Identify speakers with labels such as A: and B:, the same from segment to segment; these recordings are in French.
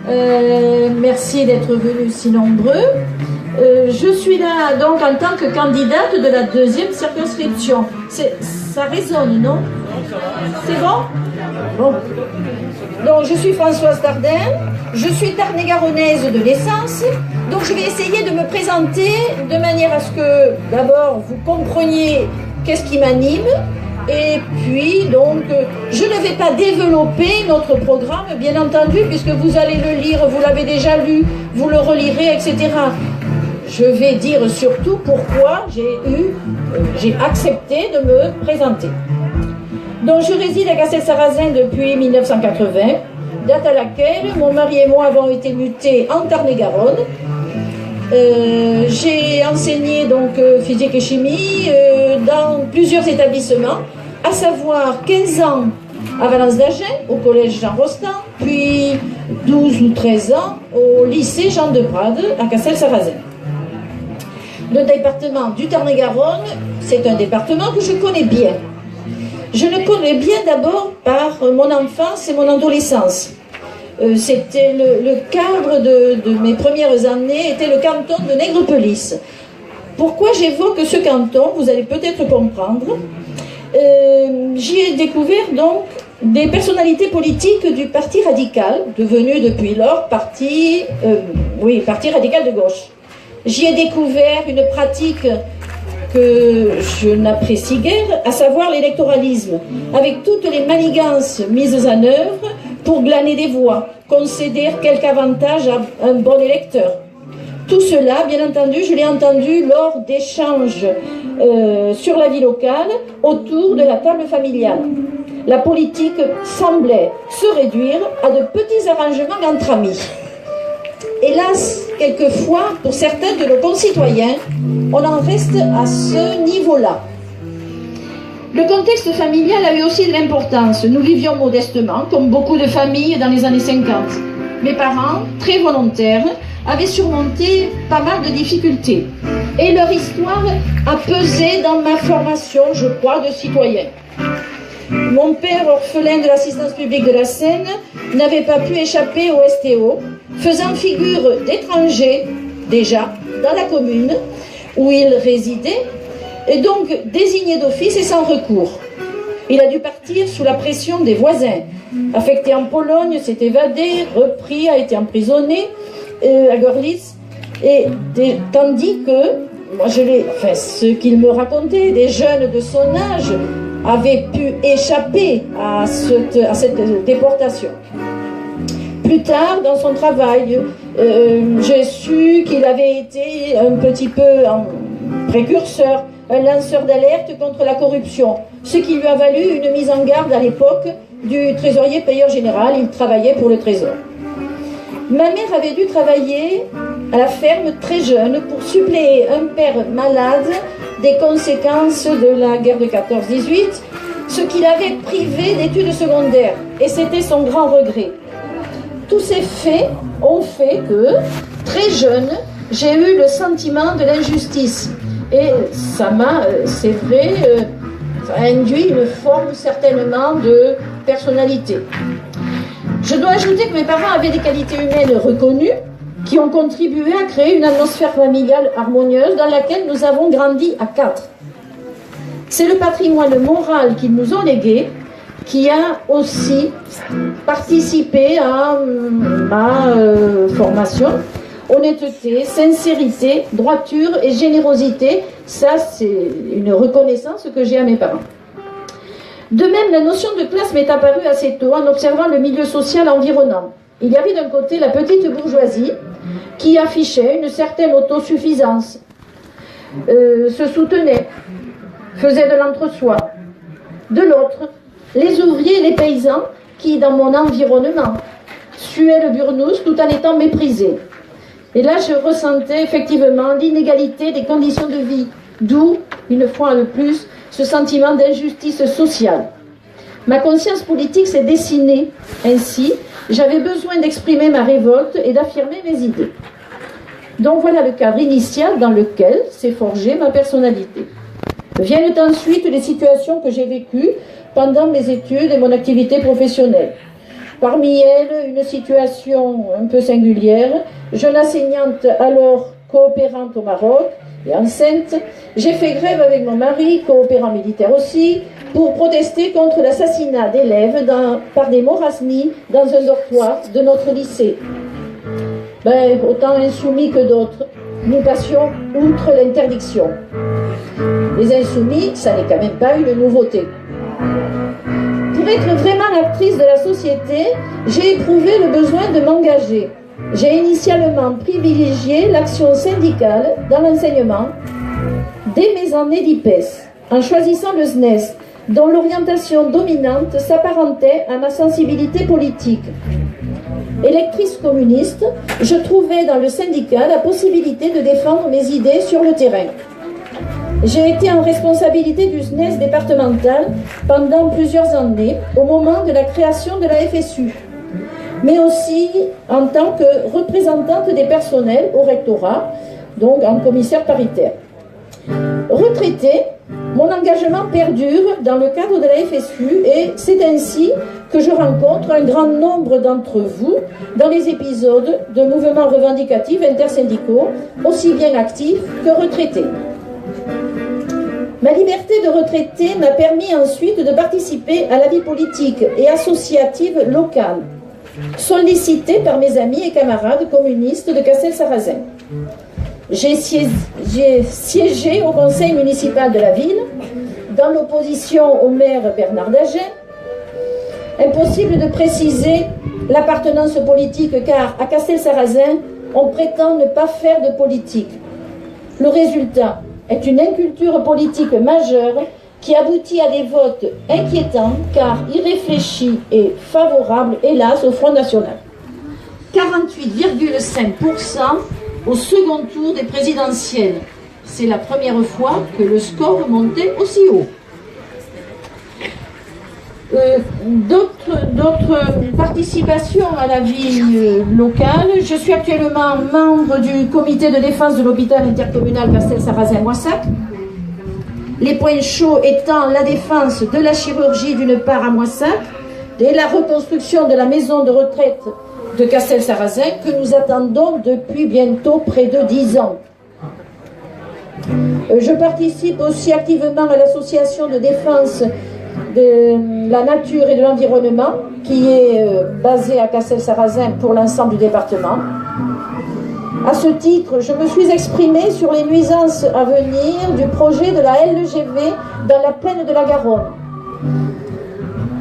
A: Merci d'être venus si nombreux. Je suis là donc en tant que candidate de la 2e circonscription. Ça résonne, non? C'est bon? Bon. Donc je suis Françoise Tardin, je suis tarn-et-garonnaise de l'essence, donc je vais essayer de me présenter de manière à ce que d'abord vous compreniez qu'est-ce qui m'anime, et puis donc je ne vais pas développer notre programme bien entendu puisque vous allez le lire, vous l'avez déjà lu, vous le relirez, etc. Je vais dire surtout pourquoi j'ai accepté de me présenter. Donc je réside à Cassel-Sarrazin depuis 1980, date à laquelle mon mari et moi avons été mutés en Tarn-et-Garonne. J'ai enseigné donc physique et chimie dans plusieurs établissements, à savoir 15 ans à Valence d'Agen, au collège Jean Rostand, puis 12 ou 13 ans au lycée Jean de Prade à Cassel-Sarrazin. Le département du Tarn-et-Garonne, c'est un département que je connais bien. Je le connais bien d'abord par mon enfance et mon adolescence. C'était le cadre de mes premières années, était le canton de Nègrepelisse. Pourquoi j'évoque ce canton, vous allez peut-être comprendre. J'y ai découvert donc des personnalités politiques du Parti radical, devenu depuis lors Parti radical de gauche. J'y ai découvert une pratique que je n'apprécie guère, à savoir l'électoralisme, avec toutes les manigances mises en œuvre pour glaner des voix, concéder quelque avantage à un bon électeur. Tout cela, bien entendu, je l'ai entendu lors d'échanges sur la vie locale autour de la table familiale. La politique semblait se réduire à de petits arrangements entre amis. Hélas, quelquefois, pour certains de nos concitoyens, on en reste à ce niveau-là. Le contexte familial avait aussi de l'importance. Nous vivions modestement, comme beaucoup de familles dans les années 50. Mes parents, très volontaires, avaient surmonté pas mal de difficultés. Et leur histoire a pesé dans ma formation, je crois, de citoyen. Mon père, orphelin de l'assistance publique de la Seine, n'avait pas pu échapper au STO, faisant figure d'étranger, déjà, dans la commune où il résidait, et donc désigné d'office et sans recours. Il a dû partir sous la pression des voisins. Affecté en Pologne, s'est évadé, repris, a été emprisonné à Görlitz, tandis que, ce qu'il me racontait, des jeunes de son âge avaient pu échapper à cette déportation. Plus tard, dans son travail, j'ai su qu'il avait été un petit peu un précurseur, un lanceur d'alerte contre la corruption, ce qui lui a valu une mise en garde à l'époque du trésorier payeur général. Il travaillait pour le Trésor. Ma mère avait dû travailler à la ferme très jeune pour suppléer un père malade des conséquences de la guerre de 14-18, ce qui l'avait privé d'études secondaires, et c'était son grand regret. Tous ces faits ont fait que, très jeune, j'ai eu le sentiment de l'injustice. Et ça m'a, c'est vrai, ça a induit une forme certainement de personnalité. Je dois ajouter que mes parents avaient des qualités humaines reconnues qui ont contribué à créer une atmosphère familiale harmonieuse dans laquelle nous avons grandi à 4. C'est le patrimoine moral qu'ils nous ont légué qui a aussi participé à ma formation. Honnêteté, sincérité, droiture et générosité, ça c'est une reconnaissance que j'ai à mes parents. De même, la notion de classe m'est apparue assez tôt en observant le milieu social environnant. Il y avait d'un côté la petite bourgeoisie qui affichait une certaine autosuffisance, se soutenait, faisait de l'entre-soi. De l'autre, les ouvriers et les paysans qui, dans mon environnement, suaient le burnous tout en étant méprisés. Et là, je ressentais effectivement l'inégalité des conditions de vie, d'où, une fois de plus, ce sentiment d'injustice sociale. Ma conscience politique s'est dessinée ainsi. J'avais besoin d'exprimer ma révolte et d'affirmer mes idées. Donc voilà le cadre initial dans lequel s'est forgée ma personnalité. Viennent ensuite les situations que j'ai vécues pendant mes études et mon activité professionnelle. Parmi elles, une situation un peu singulière, jeune enseignante alors coopérante au Maroc et enceinte, j'ai fait grève avec mon mari, coopérant militaire aussi, pour protester contre l'assassinat d'élèves par des Morasmis dans un dortoir de notre lycée. Autant insoumis que d'autres, nous passions outre l'interdiction. Les insoumis, ça n'est quand même pas une nouveauté. Pour être vraiment actrice de la société, j'ai éprouvé le besoin de m'engager. J'ai initialement privilégié l'action syndicale dans l'enseignement dès mes années d'IPES, en choisissant le SNES, dont l'orientation dominante s'apparentait à ma sensibilité politique. Électrice communiste, je trouvais dans le syndicat la possibilité de défendre mes idées sur le terrain. J'ai été en responsabilité du SNES départemental pendant plusieurs années, au moment de la création de la FSU, mais aussi en tant que représentante des personnels au rectorat, donc en commissaire paritaire. Retraitée, mon engagement perdure dans le cadre de la FSU et c'est ainsi que je rencontre un grand nombre d'entre vous dans les épisodes de mouvements revendicatifs intersyndicaux, aussi bien actifs que retraités. Ma liberté de retraité m'a permis ensuite de participer à la vie politique et associative locale, sollicitée par mes amis et camarades communistes de Castelsarrasin. J'ai siégé au conseil municipal de la ville, dans l'opposition au maire Bernard Dagen. Impossible de préciser l'appartenance politique car à Castelsarrasin, on prétend ne pas faire de politique. Le résultat est une inculture politique majeure qui aboutit à des votes inquiétants car irréfléchis et favorables, hélas, au Front National. 48,5% au second tour des présidentielles. C'est la première fois que le score montait aussi haut. D'autres participations à la vie locale. Je suis actuellement membre du comité de défense de l'hôpital intercommunal Castelsarrasin-Moissac. Les points chauds étant la défense de la chirurgie d'une part à Moissac et la reconstruction de la maison de retraite de Castelsarrasin que nous attendons depuis bientôt près de 10 ans. Je participe aussi activement à l'association de défense de la nature et de l'environnement qui est basée à Castelsarrasin pour l'ensemble du département. À ce titre, je me suis exprimée sur les nuisances à venir du projet de la LGV dans la plaine de la Garonne.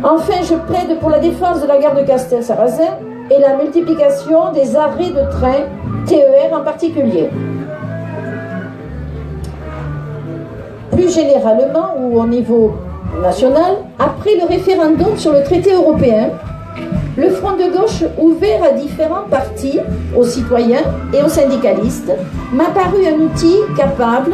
A: Enfin, je plaide pour la défense de la gare de Castelsarrasin et la multiplication des arrêts de train, TER en particulier. Plus généralement, ou au niveau national, après le référendum sur le traité européen, le Front de gauche, ouvert à différents partis, aux citoyens et aux syndicalistes, m'a paru un outil capable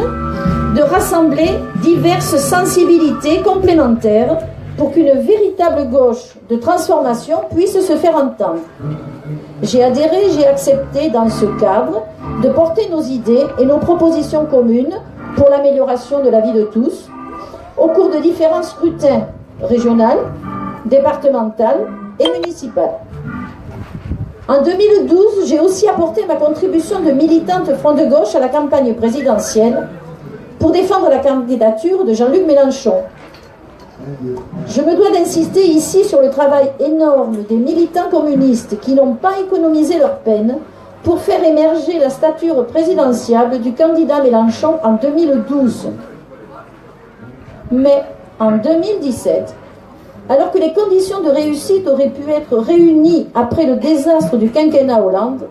A: de rassembler diverses sensibilités complémentaires pour qu'une véritable gauche de transformation puisse se faire entendre. J'ai adhéré, j'ai accepté dans ce cadre de porter nos idées et nos propositions communes pour l'amélioration de la vie de tous au cours de différents scrutins régionaux, départementaux et municipaux. En 2012, j'ai aussi apporté ma contribution de militante Front de gauche à la campagne présidentielle pour défendre la candidature de Jean-Luc Mélenchon. Je me dois d'insister ici sur le travail énorme des militants communistes qui n'ont pas économisé leur peine pour faire émerger la stature présidentielle du candidat Mélenchon en 2012. Mais en 2017, alors que les conditions de réussite auraient pu être réunies après le désastre du quinquennat Hollande,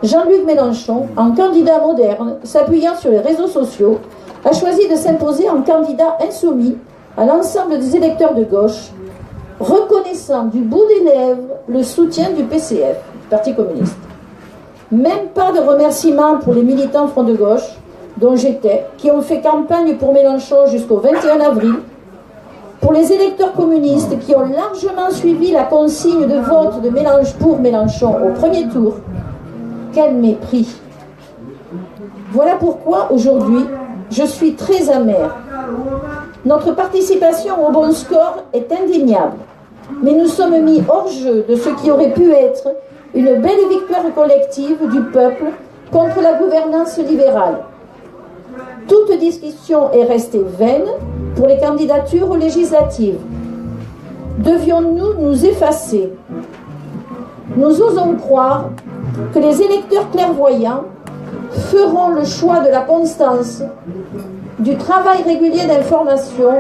A: Jean-Luc Mélenchon, en candidat moderne, s'appuyant sur les réseaux sociaux, a choisi de s'imposer en candidat insoumis à l'ensemble des électeurs de gauche, reconnaissant du bout des lèvres le soutien du PCF, du Parti communiste. Même pas de remerciements pour les militants Front de gauche, dont j'étais, qui ont fait campagne pour Mélenchon jusqu'au 21 avril, pour les électeurs communistes qui ont largement suivi la consigne de vote pour Mélenchon au premier tour. Quel mépris! Voilà pourquoi, aujourd'hui, je suis très amère. Notre participation au bon score est indéniable. Mais nous sommes mis hors jeu de ce qui aurait pu être une belle victoire collective du peuple contre la gouvernance libérale. Toute discussion est restée vaine pour les candidatures législatives. Devions-nous nous effacer? Nous osons croire que les électeurs clairvoyants feront le choix de la constance, du travail régulier d'information,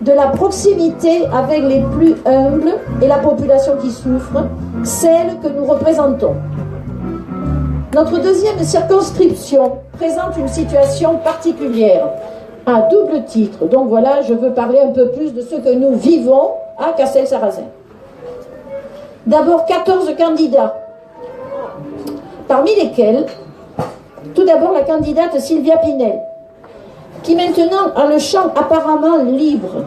A: de la proximité avec les plus humbles et la population qui souffre, celle que nous représentons. Notre deuxième circonscription présente une situation particulière, à double titre. Donc voilà, je veux parler un peu plus de ce que nous vivons à Castelsarrasin. D'abord, 14 candidats, parmi lesquels, tout d'abord la candidate Sylvia Pinel, qui maintenant a le champ apparemment libre.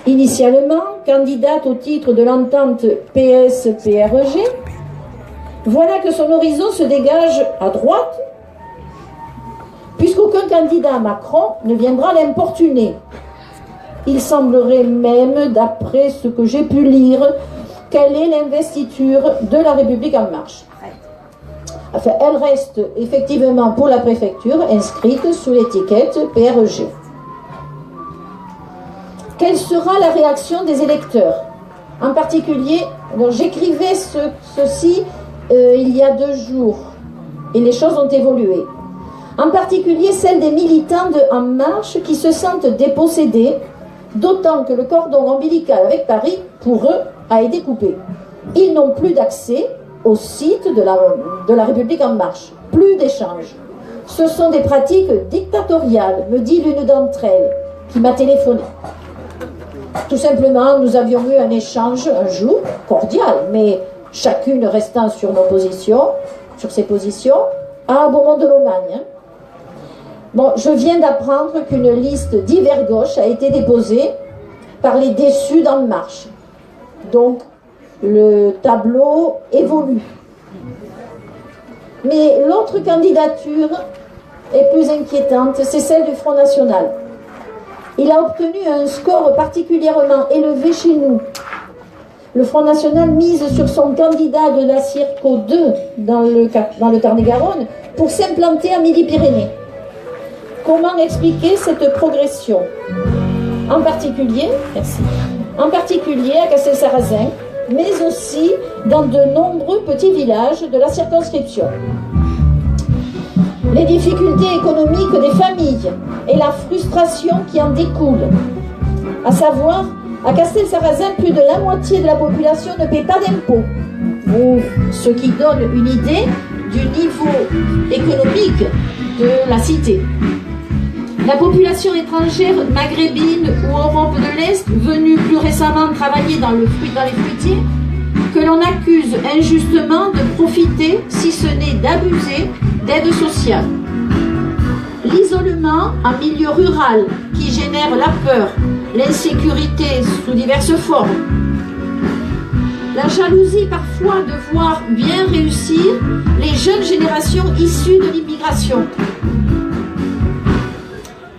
A: Initialement, candidate au titre de l'entente PS-PRG, voilà que son horizon se dégage à droite, puisqu'aucun candidat à Macron ne viendra l'importuner. Il semblerait même, d'après ce que j'ai pu lire, quelle est l'investiture de la République en marche. Enfin, elle reste effectivement pour la préfecture inscrite sous l'étiquette PRG. Quelle sera la réaction des électeurs? En particulier, j'écrivais ceci il y a 2 jours, et les choses ont évolué. En particulier celle des militants de En Marche qui se sentent dépossédés, d'autant que le cordon ombilical avec Paris, pour eux, a été coupé. Ils n'ont plus d'accès au site de la République En Marche, plus d'échanges. Ce sont des pratiques dictatoriales, me dit l'une d'entre elles, qui m'a téléphoné. Tout simplement, nous avions eu un échange un jour, cordial, mais chacune restant sur ses positions, à Beaumont-de-Lomagne. Bon, je viens d'apprendre qu'une liste d'hiver gauche a été déposée par les déçus d'En Marche. Donc, le tableau évolue. Mais l'autre candidature est plus inquiétante, c'est celle du Front National. Il a obtenu un score particulièrement élevé chez nous. Le Front National mise sur son candidat de la Circo 2 dans le Tarn-et-Garonne pour s'implanter à Midi-Pyrénées. Comment expliquer cette progression? En particulier à Castelsarrasin, mais aussi dans de nombreux petits villages de la circonscription. Les difficultés économiques des familles et la frustration qui en découle. À savoir, à Castelsarrasin, plus de la moitié de la population ne paie pas d'impôts. Ce qui donne une idée du niveau économique de la cité. La population étrangère maghrébine ou Europe de l'Est, venue plus récemment travailler dans les fruitiers, que l'on accuse injustement de profiter, si ce n'est d'abuser, d'aides sociales. L'isolement en milieu rural qui génère la peur, l'insécurité sous diverses formes. La jalousie parfois de voir bien réussir les jeunes générations issues de l'immigration.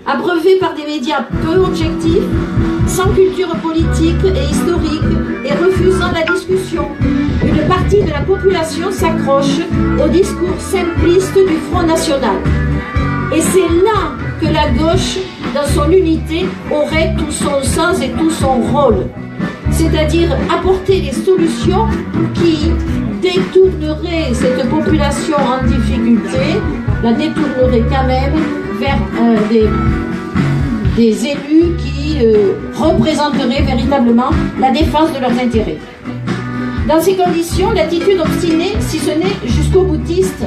A: Abreuvés par des médias peu objectifs, sans culture politique et historique et refusant la discussion, une partie de la population s'accroche au discours simpliste du Front National. Et c'est là que la gauche, dans son unité, aurait tout son sens et tout son rôle. C'est-à-dire apporter des solutions qui détourneraient cette population en difficulté, la détourneraient quand même vers des élus qui représenteraient véritablement la défense de leurs intérêts. Dans ces conditions, l'attitude obstinée, si ce n'est jusqu'au boutiste,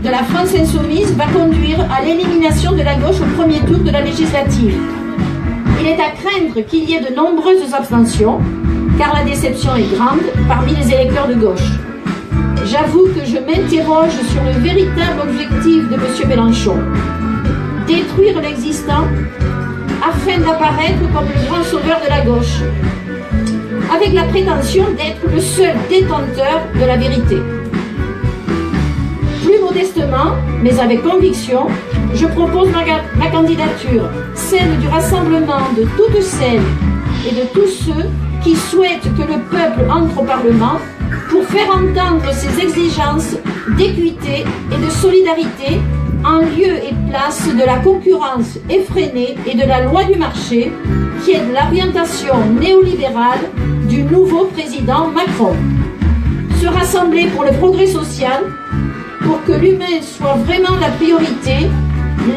A: de la France insoumise va conduire à l'élimination de la gauche au premier tour de la législative. Il est à craindre qu'il y ait de nombreuses abstentions, car la déception est grande parmi les électeurs de gauche. J'avoue que je m'interroge sur le véritable objectif de M. Mélenchon. Détruire l'existant afin d'apparaître comme le grand sauveur de la gauche, avec la prétention d'être le seul détenteur de la vérité. Plus modestement, mais avec conviction, je propose ma candidature, celle du rassemblement de toutes celles et de tous ceux qui souhaite que le peuple entre au Parlement pour faire entendre ses exigences d'équité et de solidarité en lieu et place de la concurrence effrénée et de la loi du marché qui est de l'orientation néolibérale du nouveau président Macron. Se rassembler pour le progrès social, pour que l'humain soit vraiment la priorité,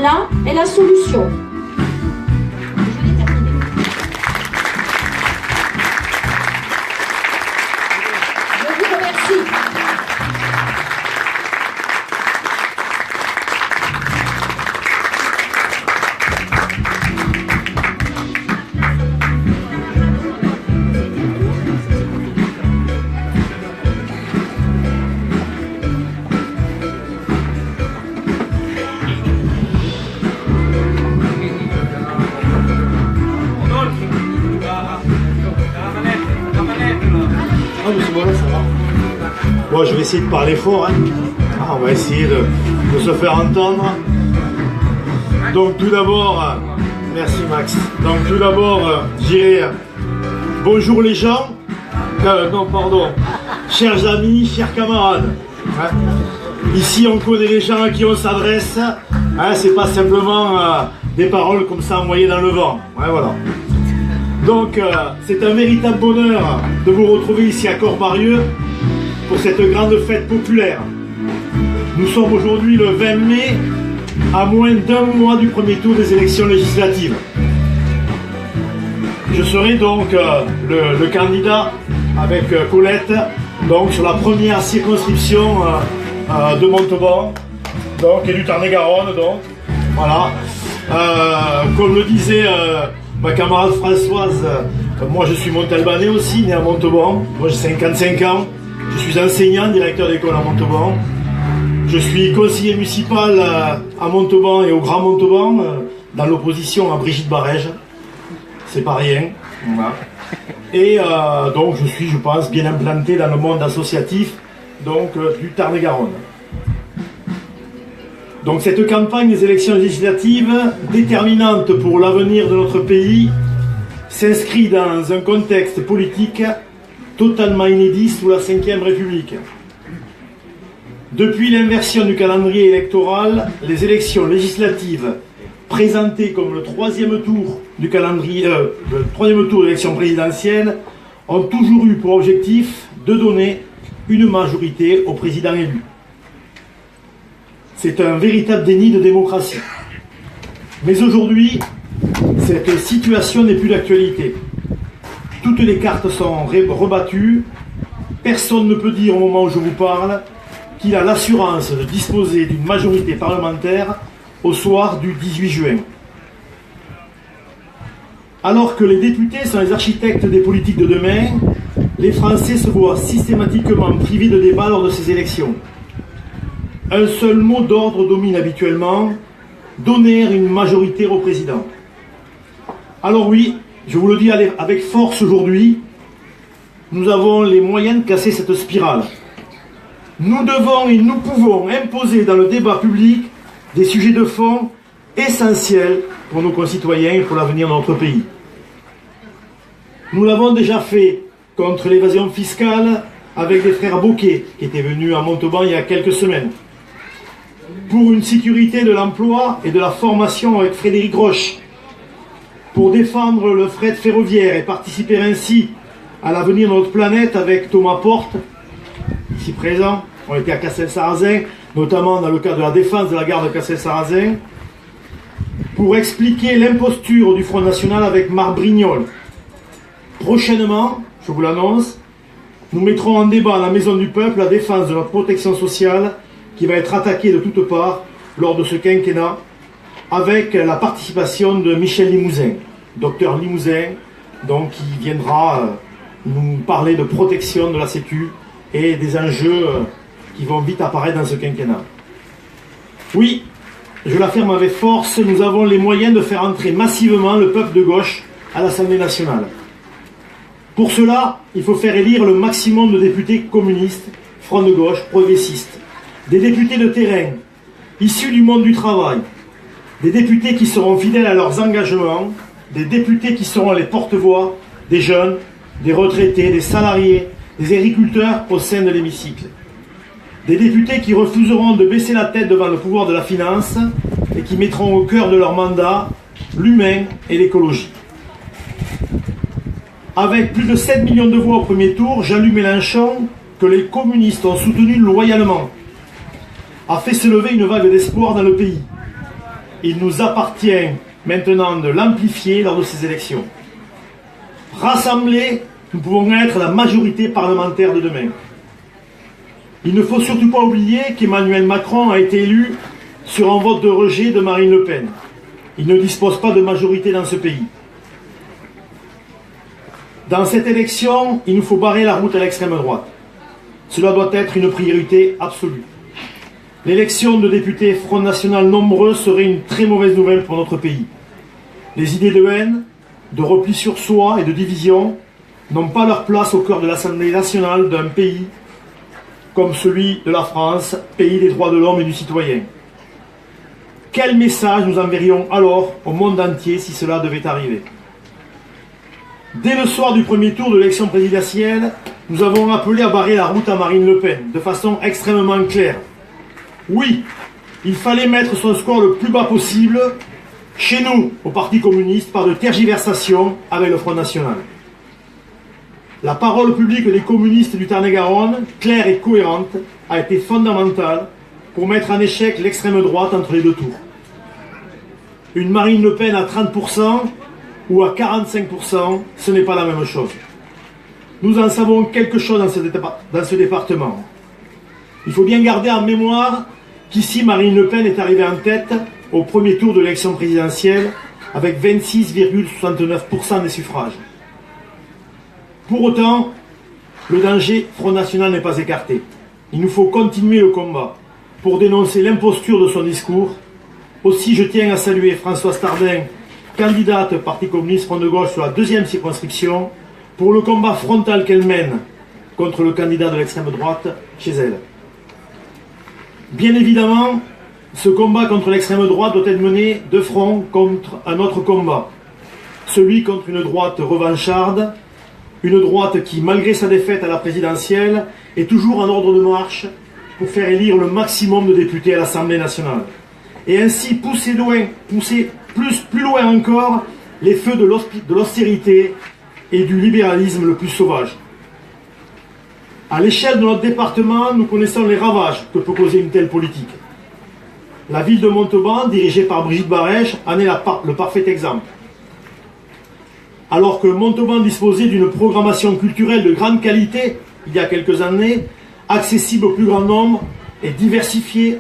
A: là est la solution. Je l'ai terminé. Je vous remercie.
B: Bon, je vais essayer de parler fort, hein. On va essayer de se faire entendre. Donc tout d'abord, merci Max. Donc tout d'abord, j'irai bonjour les gens. Non, pardon. Chers amis, chers camarades. Hein. Ici, on connaît les gens à qui on s'adresse. Hein, c'est pas simplement des paroles comme ça envoyées dans le vent. Ouais, voilà. Donc, c'est un véritable bonheur de vous retrouver ici à Corps-Barieux pour cette grande fête populaire. Nous sommes aujourd'hui le 20 mai, à moins d'un mois du premier tour des élections législatives. Je serai donc le candidat avec Colette, donc sur la première circonscription de Montauban, donc, et du Tarn-et-Garonne, donc, voilà. Comme le disait ma camarade Françoise, moi je suis montalbanais aussi, né à Montauban. Moi j'ai 55 ans, je suis enseignant, directeur d'école à Montauban. Je suis conseiller municipal à Montauban et au Grand Montauban, dans l'opposition à Brigitte Barège. C'est pas rien. Voilà. Et donc je suis, je pense, bien implanté dans le monde associatif donc, du Tarn-et-Garonne. Donc cette campagne des élections législatives, déterminante pour l'avenir de notre pays, s'inscrit dans un contexte politique totalement inédit sous la Ve République. Depuis l'inversion du calendrier électoral, les élections législatives, présentées comme le troisième tour du calendrier, le troisième tour de l'élection présidentielle, ont toujours eu pour objectif de donner une majorité au président élu. C'est un véritable déni de démocratie. Mais aujourd'hui, cette situation n'est plus d'actualité. Toutes les cartes sont rebattues. Personne ne peut dire au moment où je vous parle qu'il a l'assurance de disposer d'une majorité parlementaire au soir du 18 juin. Alors que les députés sont les architectes des politiques de demain, les Français se voient systématiquement privés de débat lors de ces élections. Un seul mot d'ordre domine habituellement, donner une majorité au président. Alors oui, je vous le dis avec force aujourd'hui, nous avons les moyens de casser cette spirale. Nous devons et nous pouvons imposer dans le débat public des sujets de fond essentiels pour nos concitoyens et pour l'avenir de notre pays. Nous l'avons déjà fait contre l'évasion fiscale avec les frères Bocquet, qui étaient venus à Montauban il y a quelques semaines. Pour une sécurité de l'emploi et de la formation avec Frédéric Roche, pour défendre le fret ferroviaire et participer ainsi à l'avenir de notre planète avec Thomas Porte, ici présent. On était à Castel-Sarrazin, notamment dans le cadre de la défense de la gare de Castel-Sarrazin, pour expliquer l'imposture du Front National avec Marc Brignol. Prochainement, je vous l'annonce, nous mettrons en débat à la Maison du Peuple la défense de notre protection sociale qui va être attaquée de toutes parts lors de ce quinquennat avec la participation de Michel Limousin, docteur Limousin, donc, qui viendra nous parler de protection de la Sécu et des enjeux qui vont vite apparaître dans ce quinquennat. Oui, je l'affirme avec force, nous avons les moyens de faire entrer massivement le peuple de gauche à l'Assemblée nationale. Pour cela, il faut faire élire le maximum de députés communistes, front de gauche, progressistes, des députés de terrain, issus du monde du travail, des députés qui seront fidèles à leurs engagements, des députés qui seront les porte-voix des jeunes, des retraités, des salariés, des agriculteurs au sein de l'hémicycle. Des députés qui refuseront de baisser la tête devant le pouvoir de la finance et qui mettront au cœur de leur mandat l'humain et l'écologie. Avec plus de 7 millions de voix au premier tour, Jean-Luc Mélenchon, que les communistes ont soutenu loyalement, a fait se lever une vague d'espoir dans le pays. Il nous appartient maintenant de l'amplifier lors de ces élections. Rassemblés, nous pouvons être la majorité parlementaire de demain. Il ne faut surtout pas oublier qu'Emmanuel Macron a été élu sur un vote de rejet de Marine Le Pen. Il ne dispose pas de majorité dans ce pays. Dans cette élection, il nous faut barrer la route à l'extrême droite. Cela doit être une priorité absolue. L'élection de députés Front National nombreux serait une très mauvaise nouvelle pour notre pays. Les idées de haine, de repli sur soi et de division n'ont pas leur place au cœur de l'Assemblée nationale d'un pays comme celui de la France, pays des droits de l'homme et du citoyen. Quel message nous enverrions alors au monde entier si cela devait arriver? Dès le soir du premier tour de l'élection présidentielle, nous avons appelé à barrer la route à Marine Le Pen, de façon extrêmement claire. Oui, il fallait mettre son score le plus bas possible, chez nous, au Parti communiste, par de tergiversations avec le Front National. La parole publique des communistes du Tarn-et-Garonne, claire et cohérente, a été fondamentale pour mettre en échec l'extrême droite entre les deux tours. Une Marine Le Pen à 30% ou à 45%, ce n'est pas la même chose. Nous en savons quelque chose dans ce département. Il faut bien garder en mémoire qu'ici Marine Le Pen est arrivée en tête au premier tour de l'élection présidentielle avec 26,69% des suffrages. Pour autant, le danger Front National n'est pas écarté. Il nous faut continuer le combat pour dénoncer l'imposture de son discours. Aussi, je tiens à saluer Françoise Tardin, candidate Parti communiste Front de gauche sur la 2e circonscription, pour le combat frontal qu'elle mène contre le candidat de l'extrême droite chez elle. Bien évidemment, ce combat contre l'extrême droite doit être mené de front contre un autre combat, celui contre une droite revancharde, une droite qui, malgré sa défaite à la présidentielle, est toujours en ordre de marche pour faire élire le maximum de députés à l'Assemblée nationale. Et ainsi pousser plus loin encore les feux de l'austérité et du libéralisme le plus sauvage. À l'échelle de notre département, nous connaissons les ravages que peut causer une telle politique. La ville de Montauban, dirigée par Brigitte Barège, en est le parfait exemple. Alors que Montauban disposait d'une programmation culturelle de grande qualité il y a quelques années, accessible au plus grand nombre et diversifiée,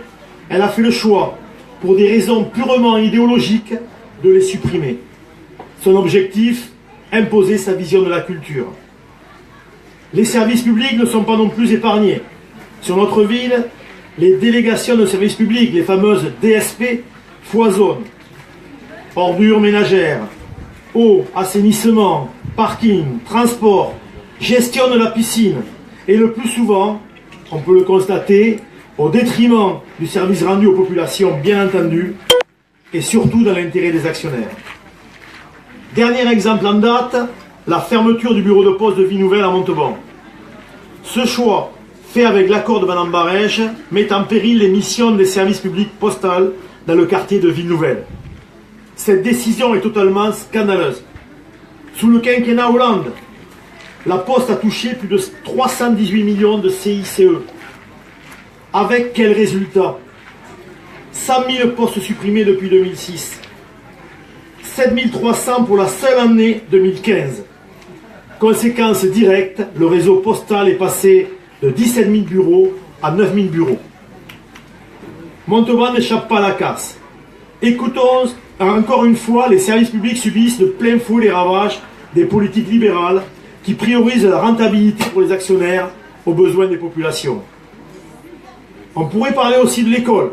B: elle a fait le choix, pour des raisons purement idéologiques, de les supprimer. Son objectif, imposer sa vision de la culture. Les services publics ne sont pas non plus épargnés. Sur notre ville, les délégations de services publics, les fameuses DSP, foisonnent. Ordures ménagères, eau, assainissement, parking, transport, gestion de la piscine. Et le plus souvent, on peut le constater, au détriment du service rendu aux populations, bien entendu, et surtout dans l'intérêt des actionnaires. Dernier exemple en date, la fermeture du bureau de poste de Vie Nouvelle à Montauban. Ce choix, fait avec l'accord de Mme Barège, met en péril les missions des services publics postaux dans le quartier de Ville Nouvelle. Cette décision est totalement scandaleuse. Sous le quinquennat Hollande, la Poste a touché plus de 318 millions de CICE. Avec quel résultat? 100 000 postes supprimés depuis 2006. 7 300 pour la seule année 2015. Conséquence directe, le réseau postal est passé de 17 000 bureaux à 9 000 bureaux. Montauban n'échappe pas à la casse. Écoutons encore une fois, les services publics subissent de plein fouet les ravages des politiques libérales qui priorisent la rentabilité pour les actionnaires aux besoins des populations. On pourrait parler aussi de l'école,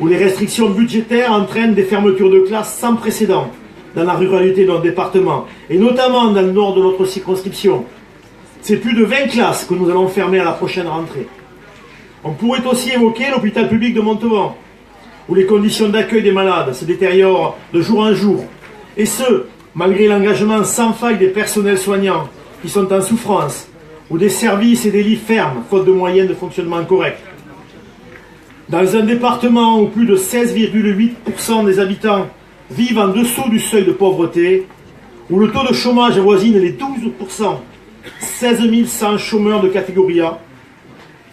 B: où les restrictions budgétaires entraînent des fermetures de classes sans précédent dans la ruralité de notre département, et notamment dans le nord de notre circonscription. C'est plus de 20 classes que nous allons fermer à la prochaine rentrée. On pourrait aussi évoquer l'hôpital public de Montauban, où les conditions d'accueil des malades se détériorent de jour en jour, et ce, malgré l'engagement sans faille des personnels soignants qui sont en souffrance, où des services et des lits ferment, faute de moyens de fonctionnement corrects. Dans un département où plus de 16,8% des habitants vivent en dessous du seuil de pauvreté, où le taux de chômage avoisine les 12%, 16 100 chômeurs de catégorie A,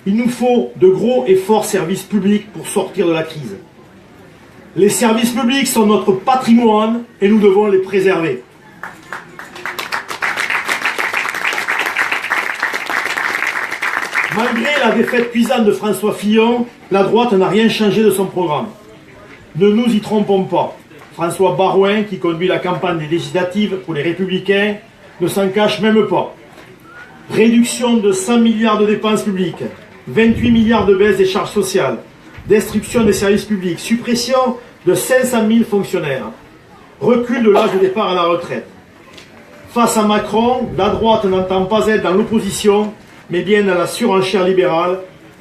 B: il nous faut de gros et forts services publics pour sortir de la crise. Les services publics sont notre patrimoine et nous devons les préserver. Malgré la défaite cuisante de François Fillon, la droite n'a rien changé de son programme. Ne nous y trompons pas. François Baroin, qui conduit la campagne des législatives pour les Républicains, ne s'en cache même pas. Réduction de 100 milliards de dépenses publiques, 28 milliards de baisse des charges sociales, destruction des services publics, suppression de 500 000 fonctionnaires, recul de l'âge de départ à la retraite. Face à Macron, la droite n'entend pas être dans l'opposition, mais bien dans la surenchère libérale,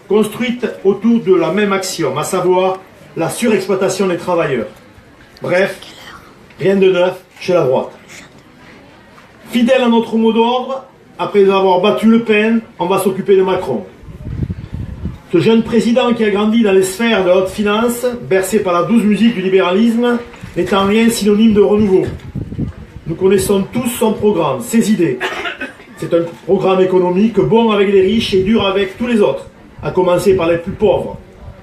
B: construite autour de la même axiome, à savoir la surexploitation des travailleurs. Bref, rien de neuf chez la droite. Fidèle à notre mot d'ordre, après avoir battu Le Pen, on va s'occuper de Macron. Ce jeune président qui a grandi dans les sphères de la haute finance, bercé par la douce musique du libéralisme, n'est en rien synonyme de renouveau. Nous connaissons tous son programme, ses idées. C'est un programme économique bon avec les riches et dur avec tous les autres, à commencer par les plus pauvres,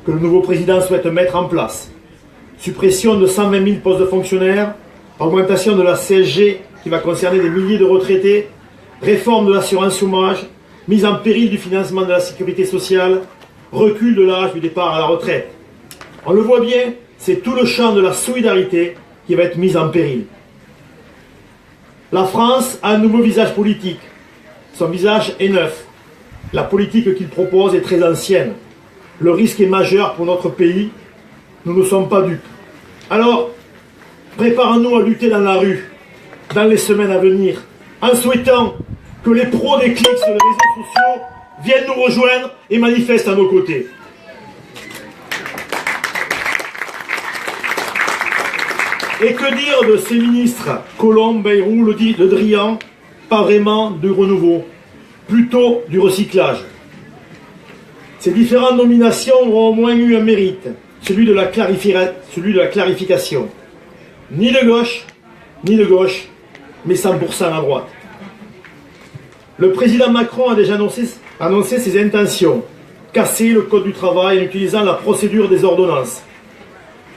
B: que le nouveau président souhaite mettre en place. Suppression de 120 000 postes de fonctionnaires, augmentation de la CSG qui va concerner des milliers de retraités, réforme de l'assurance chômage, mise en péril du financement de la sécurité sociale, recul de l'âge du départ à la retraite. On le voit bien, c'est tout le champ de la solidarité qui va être mis en péril. La France a un nouveau visage politique. Son visage est neuf. La politique qu'il propose est très ancienne. Le risque est majeur pour notre pays. Nous ne sommes pas dupes. Alors, préparons-nous à lutter dans la rue, dans les semaines à venir, en souhaitant que les pros des clics sur les réseaux sociaux viennent nous rejoindre et manifestent à nos côtés. Et que dire de ces ministres, Colomb, Bayrou, Le Drian, pas vraiment du renouveau, plutôt du recyclage. Ces différentes nominations auront au moins eu un mérite, celui de la clarification. Ni de gauche, mais 100% à droite. Le président Macron a déjà annoncé ses intentions, casser le code du travail en utilisant la procédure des ordonnances.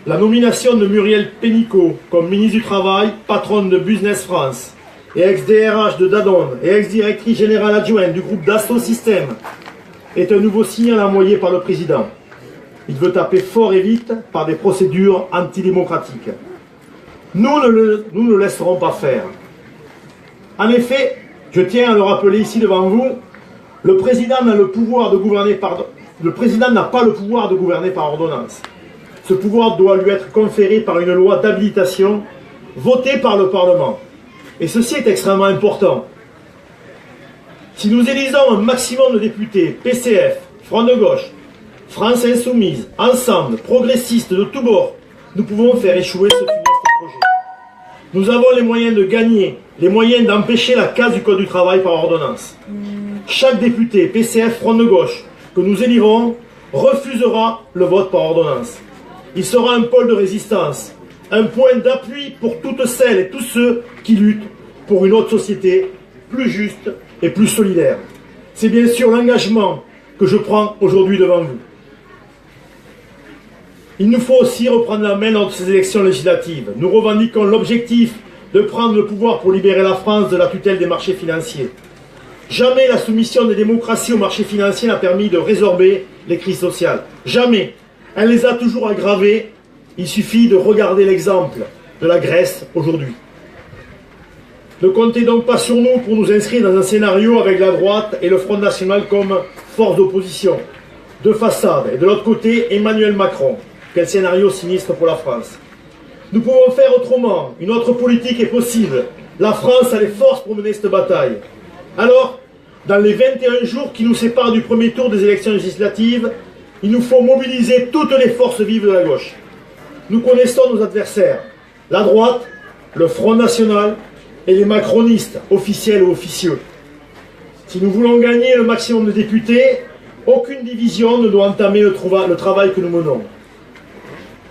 B: La nomination de Muriel Pénicaud comme ministre du Travail, patronne de Business France, et ex-DRH de Danone et ex-directrice générale adjointe du groupe Dassault Systèmes, est un nouveau signal envoyé par le président. Il veut taper fort et vite par des procédures antidémocratiques. Nous ne le laisserons pas faire. En effet, je tiens à le rappeler ici devant vous, le président n'a pas le pouvoir de gouverner par ordonnance. Ce pouvoir doit lui être conféré par une loi d'habilitation votée par le Parlement. Et ceci est extrêmement important. Si nous élisons un maximum de députés, PCF, Front de gauche, France Insoumise, Ensemble, progressistes de tous bords, nous pouvons faire échouer ce funeste projet. Nous avons les moyens de gagner, les moyens d'empêcher la casse du Code du travail par ordonnance. Chaque député, PCF, Front de gauche, que nous élirons, refusera le vote par ordonnance. Il sera un pôle de résistance, un point d'appui pour toutes celles et tous ceux qui luttent pour une autre société plus juste et plus solidaire. C'est bien sûr l'engagement que je prends aujourd'hui devant vous. Il nous faut aussi reprendre la main lors de ces élections législatives. Nous revendiquons l'objectif de prendre le pouvoir pour libérer la France de la tutelle des marchés financiers. Jamais la soumission des démocraties aux marchés financiers n'a permis de résorber les crises sociales. Jamais. Elle les a toujours aggravées. Il suffit de regarder l'exemple de la Grèce aujourd'hui. Ne comptez donc pas sur nous pour nous inscrire dans un scénario avec la droite et le Front National comme force d'opposition, de façade. Et de l'autre côté, Emmanuel Macron. Quel scénario sinistre pour la France. Nous pouvons faire autrement. Une autre politique est possible. La France a les forces pour mener cette bataille. Alors, dans les 21 jours qui nous séparent du premier tour des élections législatives, il nous faut mobiliser toutes les forces vives de la gauche. Nous connaissons nos adversaires, la droite, le Front National et les macronistes, officiels ou officieux. Si nous voulons gagner le maximum de députés, aucune division ne doit entamer le travail que nous menons.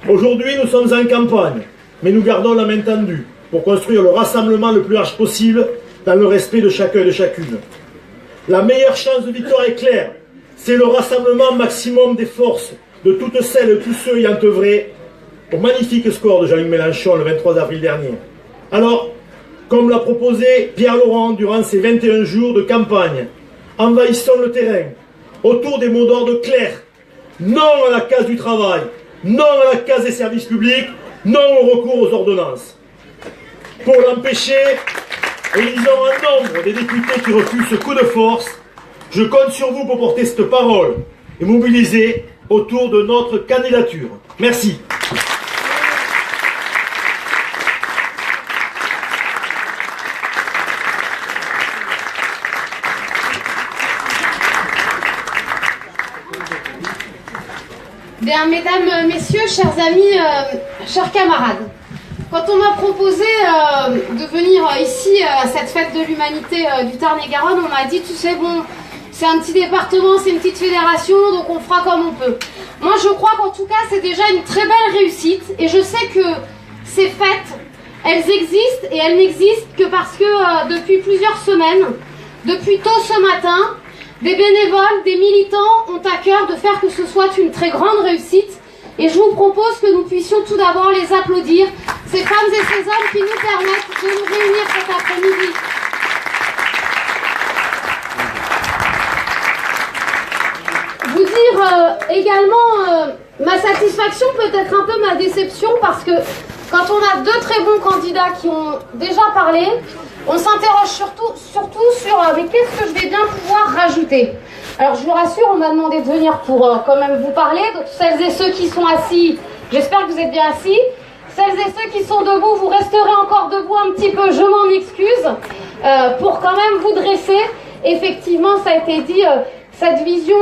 B: Aujourd'hui, nous sommes en campagne, mais nous gardons la main tendue pour construire le rassemblement le plus large possible dans le respect de chacun et de chacune. La meilleure chance de victoire est claire, c'est le rassemblement maximum des forces de toutes celles et tous ceux ayant œuvré au magnifique score de Jean-Luc Mélenchon le 23 avril dernier. Alors, comme l'a proposé Pierre Laurent durant ses 21 jours de campagne, envahissons le terrain autour des mots d'ordre clairs. Non à la case du travail, non à la case des services publics, non au recours aux ordonnances. Pour l'empêcher, élisons un nombre des députés qui refusent ce coup de force. Je compte sur vous pour porter cette parole et mobiliser autour de notre candidature. Merci.
C: Bien, mesdames, messieurs, chers amis, chers camarades, quand on m'a proposé de venir ici à cette fête de l'humanité du Tarn-et-Garonne, on m'a dit, tu sais, bon, c'est un petit département, c'est une petite fédération, donc on fera comme on peut. Moi, je crois qu'en tout cas, c'est déjà une très belle réussite, et je sais que ces fêtes, elles existent, et elles n'existent que parce que depuis plusieurs semaines, depuis tôt ce matin, des bénévoles, des militants ont à cœur de faire que ce soit une très grande réussite. Et je vous propose que nous puissions tout d'abord les applaudir, ces femmes et ces hommes qui nous permettent de nous réunir cet après-midi. Vous dire également ma satisfaction, peut-être un peu ma déception, parce que quand on a deux très bons candidats qui ont déjà parlé, on s'interroge surtout sur mais qu'est-ce que je vais bien pouvoir rajouter. Alors je vous rassure, on m'a demandé de venir pour quand même vous parler. Donc celles et ceux qui sont assis, j'espère que vous êtes bien assis. Celles et ceux qui sont debout, vous resterez encore debout un petit peu, je m'en excuse, pour quand même vous dresser. Effectivement, ça a été dit, cette vision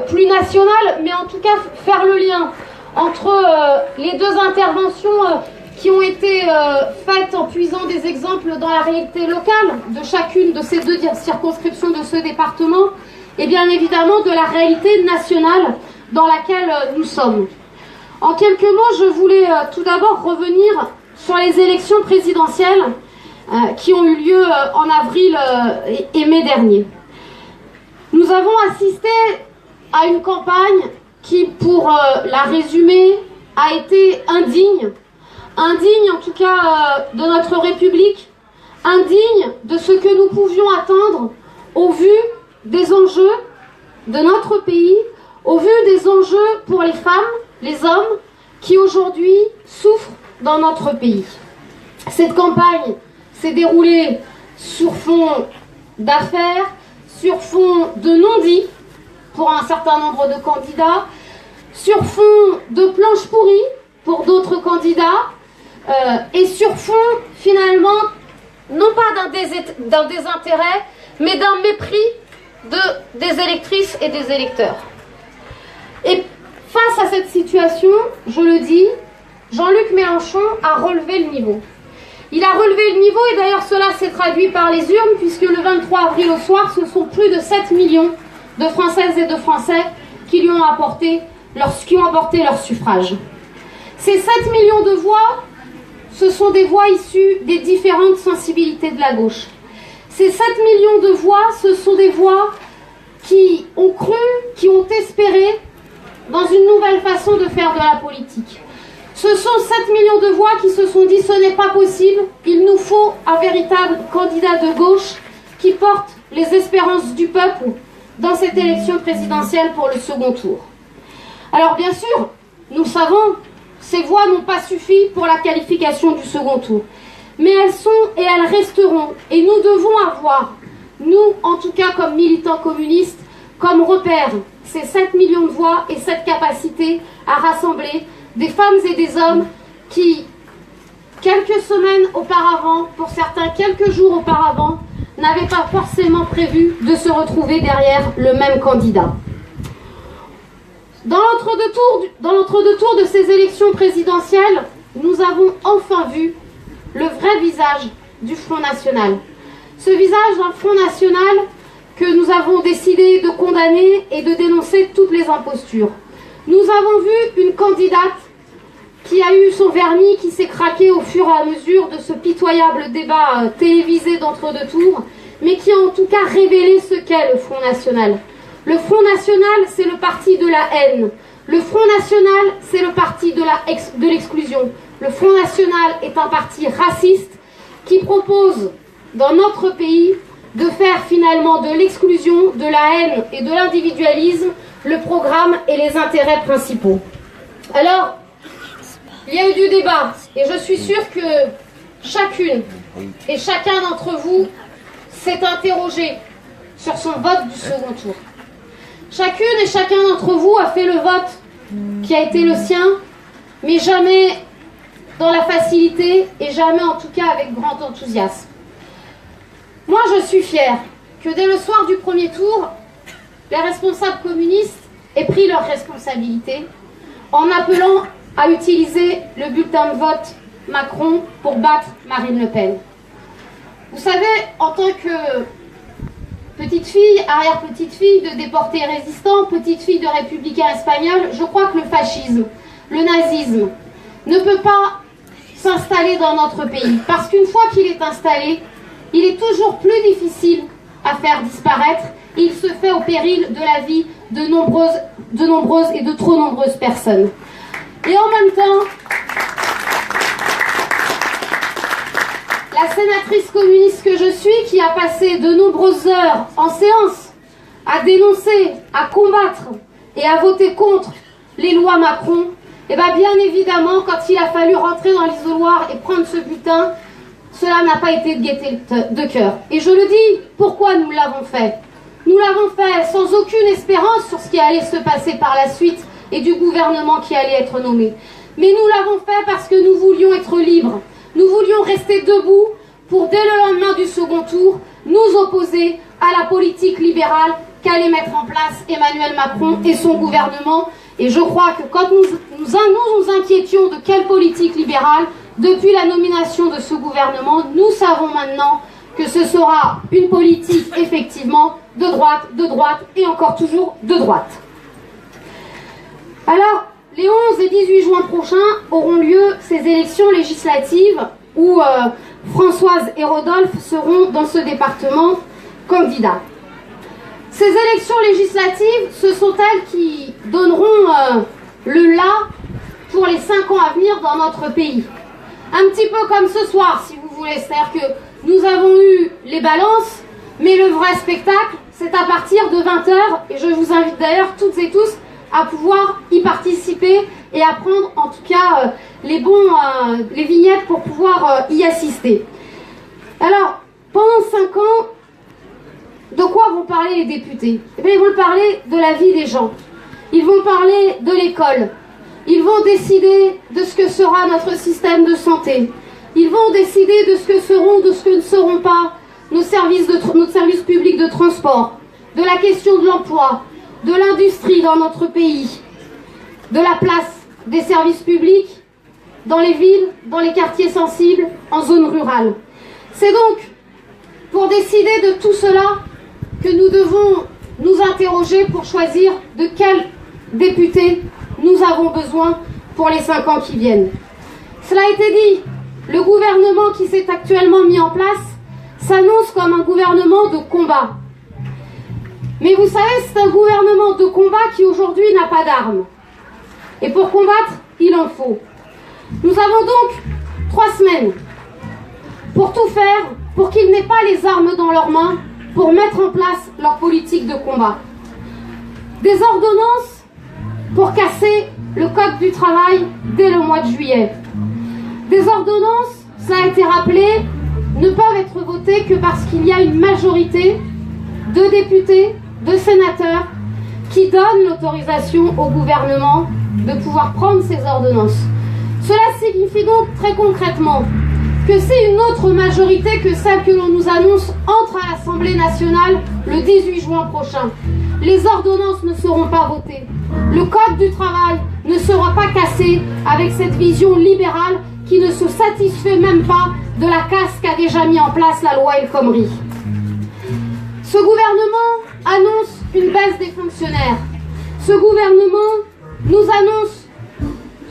C: plus nationale, mais en tout cas faire le lien entre les deux interventions qui ont été faites en puisant des exemples dans la réalité locale de chacune de ces deux circonscriptions de ce département, et bien évidemment de la réalité nationale dans laquelle nous sommes. En quelques mots, je voulais tout d'abord revenir sur les élections présidentielles qui ont eu lieu en avril et mai dernier. Nous avons assisté à une campagne qui, pour la résumer, a été indigne en tout cas de notre République, indigne de ce que nous pouvions attendre au vu des enjeux de notre pays, au vu des enjeux pour les femmes, les hommes qui aujourd'hui souffrent dans notre pays. Cette campagne s'est déroulée sur fond d'affaires, sur fond de non-dits pour un certain nombre de candidats, sur fond de planches pourries pour d'autres candidats, et sur fond, finalement, non pas d'un désintérêt, mais d'un mépris des électrices et des électeurs. Et face à cette situation, je le dis, Jean-Luc Mélenchon a relevé le niveau. Il a relevé le niveau, et d'ailleurs cela s'est traduit par les urnes, puisque le 23 avril au soir, ce sont plus de 7 millions de Françaises et de Français qui lui ont apporté leur suffrage. Ces 7 millions de voix, ce sont des voix issues des différentes sensibilités de la gauche. Ces 7 millions de voix, ce sont des voix qui ont cru, qui ont espéré dans une nouvelle façon de faire de la politique. Ce sont 7 millions de voix qui se sont dit « ce n'est pas possible, il nous faut un véritable candidat de gauche qui porte les espérances du peuple dans cette élection présidentielle pour le second tour ». Alors bien sûr, nous savons, ces voix n'ont pas suffi pour la qualification du second tour. Mais elles sont et elles resteront. Et nous devons avoir, nous en tout cas comme militants communistes, comme repère, ces 7 millions de voix et cette capacité à rassembler des femmes et des hommes qui, quelques semaines auparavant, pour certains quelques jours auparavant, n'avaient pas forcément prévu de se retrouver derrière le même candidat. Dans l'entre-deux-tours de ces élections présidentielles, nous avons enfin vu le vrai visage du Front National. Ce visage d'un Front National que nous avons décidé de condamner et de dénoncer toutes les impostures. Nous avons vu une candidate qui a eu son vernis, qui s'est craqué au fur et à mesure de ce pitoyable débat télévisé d'entre-deux tours, mais qui a en tout cas révélé ce qu'est le Front National. Le Front National, c'est le parti de la haine. Le Front National, c'est le parti de l'exclusion. Le Front National est un parti raciste qui propose, dans notre pays, de faire finalement de l'exclusion, de la haine et de l'individualisme le programme et les intérêts principaux. Alors, il y a eu du débat et je suis sûre que chacune et chacun d'entre vous s'est interrogé sur son vote du second tour. Chacune et chacun d'entre vous a fait le vote qui a été le sien, mais jamais dans la facilité et jamais en tout cas avec grand enthousiasme. Moi, je suis fière que dès le soir du premier tour, les responsables communistes aient pris leurs responsabilités en appelant à utiliser le bulletin de vote Macron pour battre Marine Le Pen. Vous savez, en tant que petite fille, arrière-petite fille de déportés résistants, petite fille de républicains espagnols, je crois que le fascisme, le nazisme, ne peut pas s'installer dans notre pays. Parce qu'une fois qu'il est installé, il est toujours plus difficile à faire disparaître. Il se fait au péril de la vie de nombreuses et de trop nombreuses personnes. Et en même temps, la sénatrice communiste que je suis, qui a passé de nombreuses heures en séance à dénoncer, à combattre et à voter contre les lois Macron, et bien évidemment, quand il a fallu rentrer dans l'isoloir et prendre ce bulletin, cela n'a pas été de gaieté de cœur. Et je le dis, pourquoi nous l'avons fait? Nous l'avons fait sans aucune espérance sur ce qui allait se passer par la suite et du gouvernement qui allait être nommé. Mais nous l'avons fait parce que nous voulions être libres. Nous voulions rester debout pour, dès le lendemain du second tour, nous opposer à la politique libérale qu'allait mettre en place Emmanuel Macron et son gouvernement. Et je crois que quand nous inquiétions de quelle politique libérale, depuis la nomination de ce gouvernement, nous savons maintenant que ce sera une politique effectivement de droite et encore toujours de droite. Alors, les 11 et 18 juin prochains auront lieu ces élections législatives où Françoise et Rodolphe seront dans ce département candidats. Ces élections législatives, ce sont elles qui donneront le là pour les 5 ans à venir dans notre pays. Un petit peu comme ce soir, si vous voulez. C'est-à-dire que nous avons eu les balances, mais le vrai spectacle, c'est à partir de 20h. Et je vous invite d'ailleurs toutes et tous à pouvoir y participer et à prendre en tout cas les vignettes pour pouvoir y assister. Alors, pendant 5 ans, de quoi vont parler les députés? Eh bien, ils vont parler de la vie des gens. Ils vont parler de l'école. Ils vont décider de ce que sera notre système de santé. Ils vont décider de ce que seront, de ce que ne seront pas notre service public de transport, de la question de l'emploi, de l'industrie dans notre pays, de la place des services publics dans les villes, dans les quartiers sensibles, en zone rurale. C'est donc pour décider de tout cela que nous devons nous interroger pour choisir de quel député nous avons besoin pour les 5 ans qui viennent. Cela a été dit, le gouvernement qui s'est actuellement mis en place s'annonce comme un gouvernement de combat. Mais vous savez, c'est un gouvernement de combat qui aujourd'hui n'a pas d'armes. Et pour combattre, il en faut. Nous avons donc 3 semaines pour tout faire, pour qu'ils n'aient pas les armes dans leurs mains, pour mettre en place leur politique de combat. Des ordonnances pour casser le code du travail dès le mois de juillet. Des ordonnances, ça a été rappelé, ne peuvent être votées que parce qu'il y a une majorité de députés, de sénateurs qui donnent l'autorisation au gouvernement de pouvoir prendre ces ordonnances. Cela signifie donc très concrètement que si une autre majorité que celle que l'on nous annonce entre à l'Assemblée nationale le 18 juin prochain, les ordonnances ne seront pas votées. Le code du travail ne sera pas cassé avec cette vision libérale qui ne se satisfait même pas de la casse qu'a déjà mis en place la loi El Khomri. Ce gouvernement annonce une baisse des fonctionnaires. Ce gouvernement nous annonce,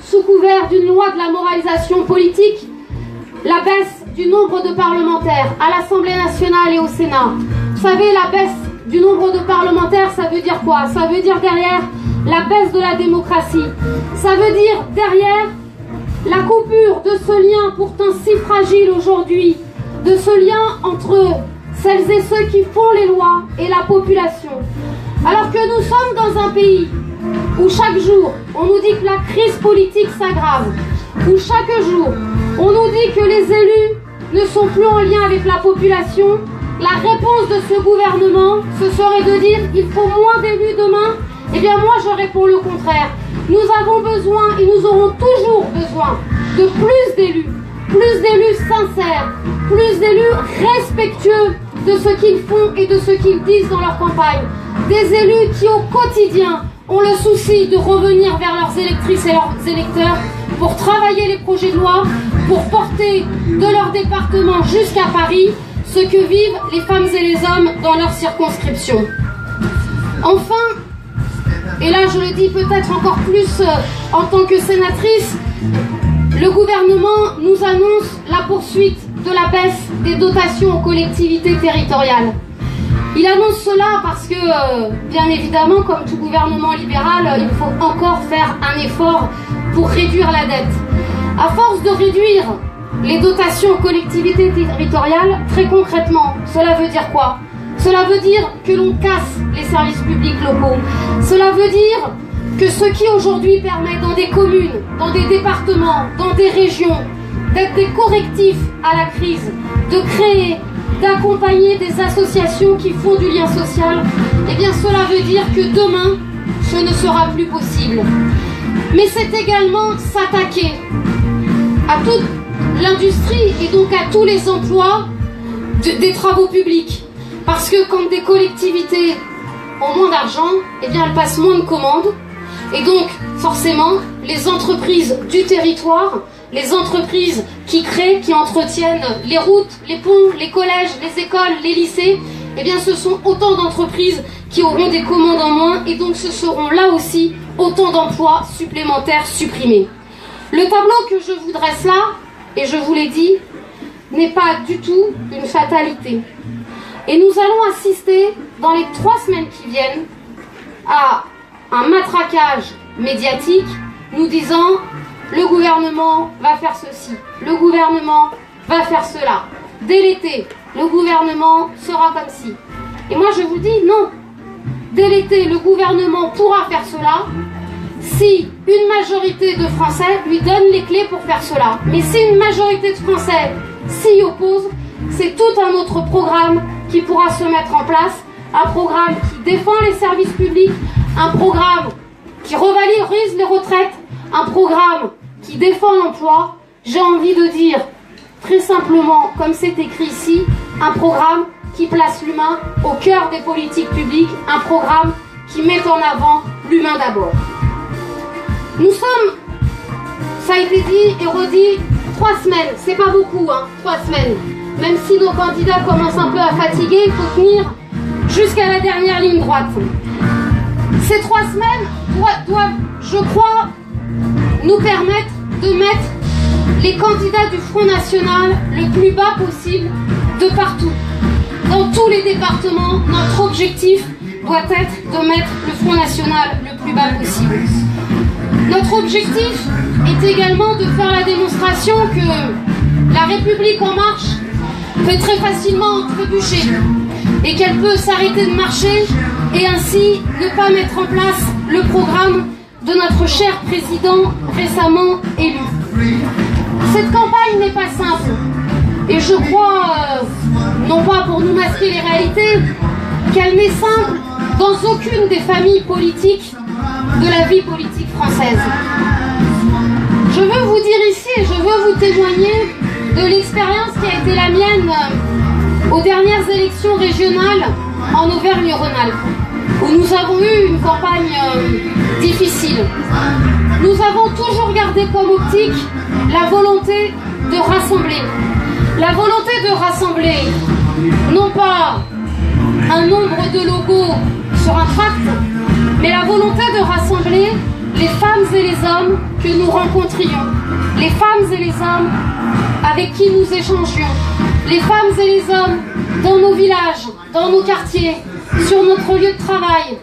C: sous couvert d'une loi de la moralisation politique, la baisse du nombre de parlementaires à l'Assemblée nationale et au Sénat. Vous savez, la baisse du nombre de parlementaires, ça veut dire quoi? Ça veut dire derrière la baisse de la démocratie. Ça veut dire derrière la coupure de ce lien pourtant si fragile aujourd'hui, de ce lien entre celles et ceux qui font les lois et la population. Alors que nous sommes dans un pays où chaque jour, on nous dit que la crise politique s'aggrave, où chaque jour, on nous dit que les élus ne sont plus en lien avec la population, la réponse de ce gouvernement, ce serait de dire il faut moins d'élus demain. Eh bien moi je réponds le contraire. Nous avons besoin et nous aurons toujours besoin de plus d'élus sincères, plus d'élus respectueux de ce qu'ils font et de ce qu'ils disent dans leur campagne. Des élus qui au quotidien ont le souci de revenir vers leurs électrices et leurs électeurs pour travailler les projets de loi, pour porter de leur département jusqu'à Paris ce que vivent les femmes et les hommes dans leur circonscription. Enfin, et là je le dis peut-être encore plus en tant que sénatrice, le gouvernement nous annonce la poursuite de la baisse des dotations aux collectivités territoriales. Il annonce cela parce que, bien évidemment, comme tout gouvernement libéral, il faut encore faire un effort pour réduire la dette. À force de réduire les dotations aux collectivités territoriales, très concrètement, cela veut dire quoi? Cela veut dire que l'on casse les services publics locaux. Cela veut dire que ce qui aujourd'hui permet dans des communes, dans des départements, dans des régions, d'être des correctifs à la crise, de créer, d'accompagner des associations qui font du lien social, eh bien cela veut dire que demain, ce ne sera plus possible. Mais c'est également s'attaquer à toute l'industrie et donc à tous les emplois des travaux publics. Parce que quand des collectivités ont moins d'argent, eh bien elles passent moins de commandes. Et donc, forcément, les entreprises du territoire, les entreprises qui créent, qui entretiennent les routes, les ponts, les collèges, les écoles, les lycées, eh bien ce sont autant d'entreprises qui auront des commandes en moins et donc ce seront là aussi autant d'emplois supplémentaires supprimés. Le tableau que je vous dresse là, et je vous l'ai dit, n'est pas du tout une fatalité. Et nous allons assister dans les 3 semaines qui viennent à un matraquage médiatique nous disant le gouvernement va faire ceci, le gouvernement va faire cela. Dès l'été, le gouvernement sera comme ci. Et moi je vous dis non. Dès l'été, le gouvernement pourra faire cela si une majorité de Français lui donne les clés pour faire cela. Mais si une majorité de Français s'y oppose, c'est tout un autre programme qui pourra se mettre en place. Un programme qui défend les services publics, un programme qui revalorise les retraites, un programme qui défend l'emploi. J'ai envie de dire très simplement, comme c'est écrit ici, un programme qui place l'humain au cœur des politiques publiques, un programme qui met en avant l'humain d'abord. Nous sommes, ça a été dit et redit, 3 semaines, c'est pas beaucoup, 3 semaines. Même si nos candidats commencent un peu à fatiguer, il faut tenir jusqu'à la dernière ligne droite. Ces 3 semaines doivent, je crois, nous permettre de mettre les candidats du Front National le plus bas possible de partout. Dans tous les départements, notre objectif doit être de mettre le Front National le plus bas possible. Notre objectif est également de faire la démonstration que la République en marche peut très facilement trébucher et qu'elle peut s'arrêter de marcher et ainsi ne pas mettre en place le programme de notre cher président récemment élu. Cette campagne n'est pas simple et je crois, non pas pour nous masquer les réalités, qu'elle n'est simple dans aucune des familles politiques de la vie politique française. Je veux vous dire ici et je veux vous témoigner de l'expérience qui a été la mienne aux dernières élections régionales en Auvergne-Rhône-Alpes, où nous avons eu une campagne difficile. Nous avons toujours gardé comme optique la volonté de rassembler. La volonté de rassembler, non pas un nombre de logos sur un tract, mais la volonté de rassembler les femmes et les hommes que nous rencontrions, les femmes et les hommes avec qui nous échangions, les femmes et les hommes dans nos villages, dans nos quartiers, sur notre lieu de travail,